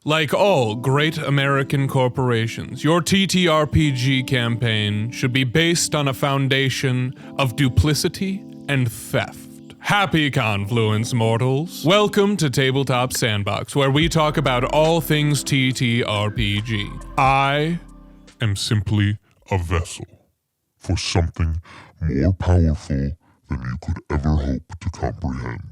Like all great American corporations, your TTRPG campaign should be based on a foundation of duplicity and theft. Happy Confluence, mortals. Welcome to Tabletop Sandbox, where we talk about all things TTRPG. I am simply a vessel for something more powerful than you could ever hope to comprehend.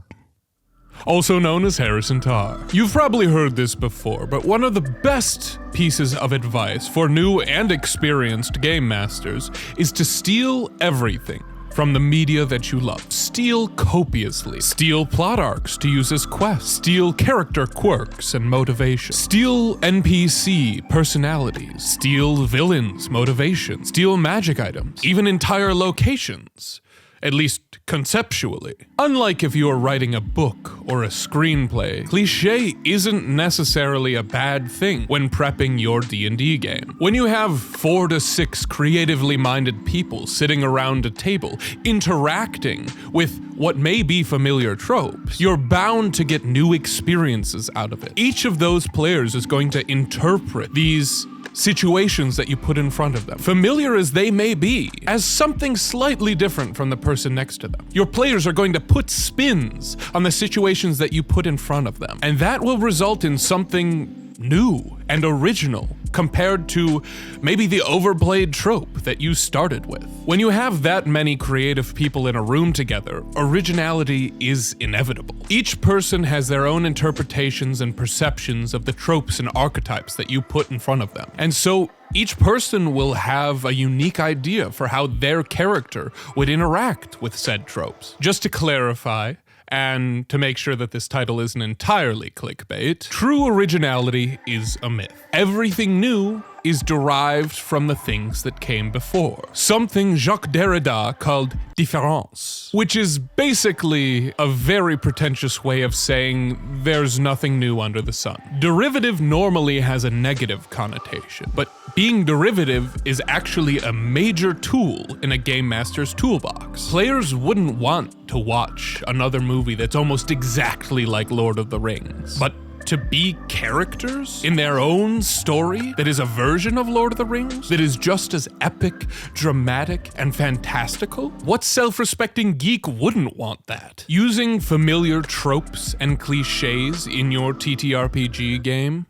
Also known as Harrison Tarr. You've probably heard this before, but one of the best pieces of advice for new and experienced game masters is to steal everything from the media that you love. Steal copiously. Steal plot arcs to use as quests. Steal character quirks and motivation. Steal NPC personalities. Steal villains' motivation. Steal magic items. Even entire locations. At least conceptually. Unlike if you are writing a book or a screenplay, cliché isn't necessarily a bad thing when prepping your D&D game. When you have 4 to 6 creatively minded people sitting around a table, interacting with what may be familiar tropes, you're bound to get new experiences out of it. Each of those players is going to interpret these situations that you put in front of them, familiar as they may be, as something slightly different from the person next to them. Your players are going to put spins on the situations that you put in front of them, and that will result in something new and original compared to maybe the overplayed trope that you started with. When you have that many creative people in a room together, originality is inevitable. Each person has their own interpretations and perceptions of the tropes and archetypes that you put in front of them. And so each person will have a unique idea for how their character would interact with said tropes. Just to clarify, and to make sure that this title isn't entirely clickbait, true originality is a myth. Everything new is derived from the things that came before. Something Jacques Derrida called différance, which is basically a very pretentious way of saying there's nothing new under the sun. Derivative normally has a negative connotation, but being derivative is actually a major tool in a game master's toolbox. Players wouldn't want to watch another movie that's almost exactly like Lord of the Rings, but to be characters in their own story that is a version of Lord of the Rings, that is just as epic, dramatic, and fantastical? What self-respecting geek wouldn't want that? Using familiar tropes and cliches in your TTRPG game,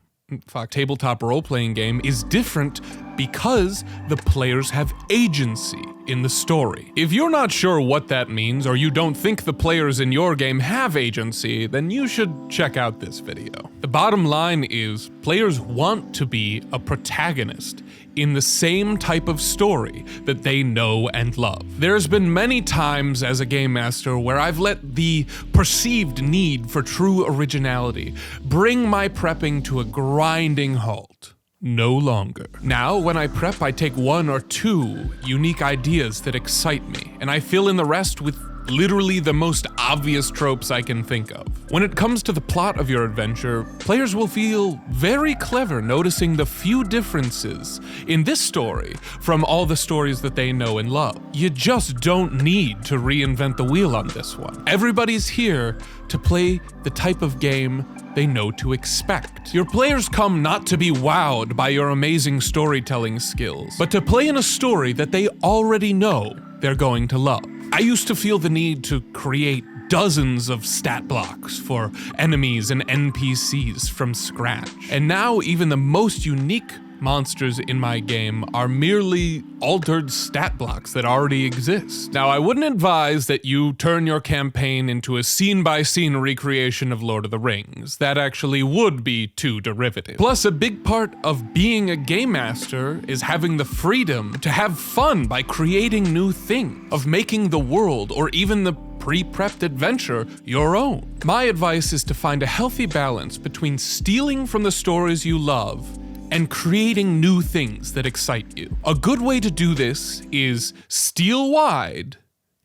tabletop role-playing game, is different because the players have agency in the story. If you're not sure what that means, or you don't think the players in your game have agency, then you should check out this video. The bottom line is, players want to be a protagonist in the same type of story that they know and love. There's been many times as a game master where I've let the perceived need for true originality bring my prepping to a grinding halt. No longer. Now, when I prep, I take 1 or 2 unique ideas that excite me, and I fill in the rest with literally the most obvious tropes I can think of. When it comes to the plot of your adventure, players will feel very clever noticing the few differences in this story from all the stories that they know and love. You just don't need to reinvent the wheel on this one. Everybody's here to play the type of game they know to expect. Your players come not to be wowed by your amazing storytelling skills, but to play in a story that they already know they're going to love. I used to feel the need to create dozens of stat blocks for enemies and NPCs from scratch. And now even the most unique monsters in my game are merely altered stat blocks that already exist. Now, I wouldn't advise that you turn your campaign into a scene-by-scene recreation of Lord of the Rings. That actually would be too derivative. Plus, a big part of being a game master is having the freedom to have fun by creating new things, of making the world or even the pre-prepped adventure your own. My advice is to find a healthy balance between stealing from the stories you love and creating new things that excite you. A good way to do this is steal wide,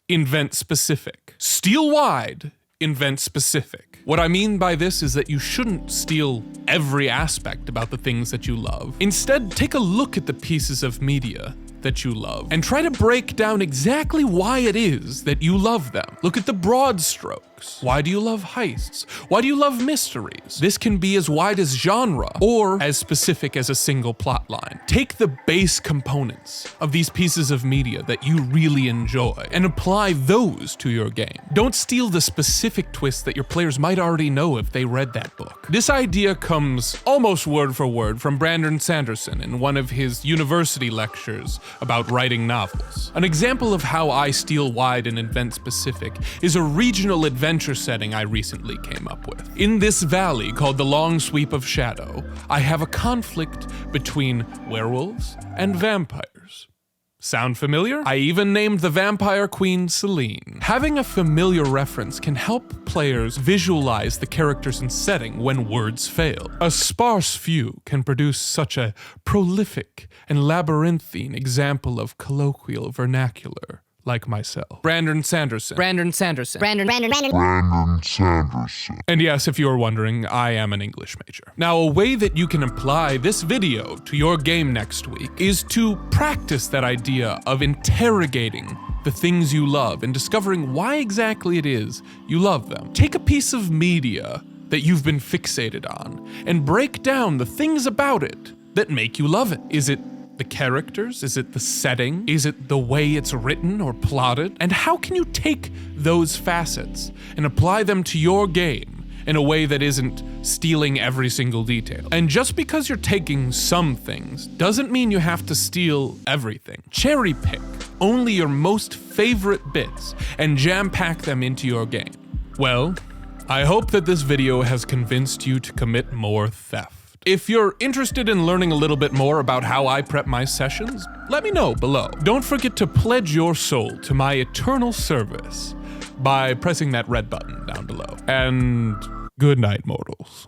invent specific. Steal wide, invent specific. What I mean by this is that you shouldn't steal every aspect about the things that you love. Instead, take a look at the pieces of media that you love and try to break down exactly why it is that you love them. Look at the broad strokes. Why do you love heists? Why do you love mysteries? This can be as wide as genre or as specific as a single plot line. Take the base components of these pieces of media that you really enjoy and apply those to your game. Don't steal the specific twists that your players might already know if they read that book. This idea comes almost word for word from Brandon Sanderson in one of his university lectures about writing novels. An example of how I steal wide and invent specific is a regional adventure setting I recently came up with. In this valley called the Long Sweep of Shadow, I have a conflict between werewolves and vampires. Sound familiar? I even named the vampire queen Celine. Having a familiar reference can help players visualize the characters and setting when words fail. A sparse few can produce such a prolific and labyrinthine example of colloquial vernacular, like myself. Brandon Sanderson. Brandon Sanderson. Brandon Sanderson. And yes, if you're wondering, I am an English major. Now, a way that you can apply this video to your game next week is to practice that idea of interrogating the things you love and discovering why exactly it is you love them. Take a piece of media that you've been fixated on and break down the things about it that make you love it. Is it the characters? Is it the setting? Is it the way it's written or plotted? And how can you take those facets and apply them to your game in a way that isn't stealing every single detail? And just because you're taking some things doesn't mean you have to steal everything. Cherry pick only your most favorite bits and jam-pack them into your game. Well, I hope that this video has convinced you to commit more theft. If you're interested in learning a little bit more about how I prep my sessions, let me know below. Don't forget to pledge your soul to my eternal service by pressing that red button down below. And good night, mortals.